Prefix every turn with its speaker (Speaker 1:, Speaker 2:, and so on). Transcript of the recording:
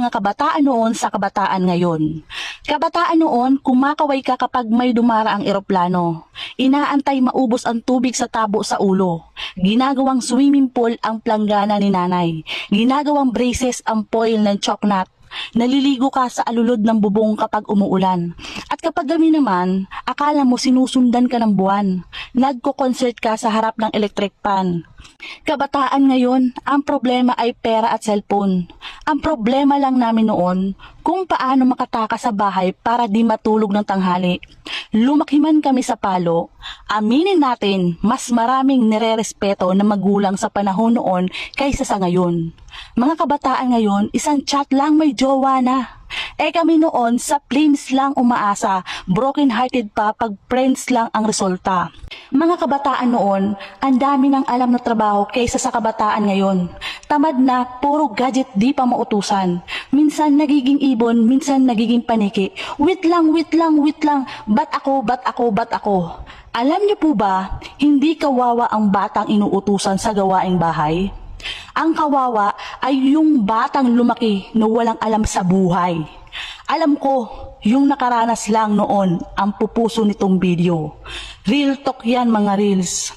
Speaker 1: mga kabataan noon sa kabataan ngayon. Kabataan noon, kumakaway ka kapag may dumaraang eroplano. Inaantay maubos ang tubig sa tabo sa ulo. Ginagawang swimming pool ang planggana ni nanay. Ginagawang braces ang foil ng choknat. Naliligo ka sa alulod ng bubong kapag umuulan. At kapag gabi naman, akala mo sinusundan ka ng buwan. Nagko-concert ka sa harap ng electric pan. Kabataan ngayon, ang problema ay pera at cellphone. Ang problema lang namin noon, kung paano makatakas sa bahay para di matulog ng tanghali. Lumaki man kami sa palo, aminin natin, mas maraming nirerespeto na magulang sa panahon noon kaysa sa ngayon. Mga kabataan ngayon, isang chat lang may jowa na. Kami noon, sa flames lang umaasa, broken hearted pa pag friends lang ang resulta. Mga kabataan noon, ang dami ng alam na trabaho kaysa sa kabataan ngayon. Tamad na, puro gadget di pa mautusan. Minsan nagiging ibon, minsan nagiging paniki. Wait lang, ba't ako? Alam niyo po ba, hindi kawawa ang batang inuutusan sa gawaing bahay? Ang kawawa ay yung batang lumaki na walang alam sa buhay. Alam ko, yung nakaranas lang noon ang pupuso nitong video. Real talk yan mga reels.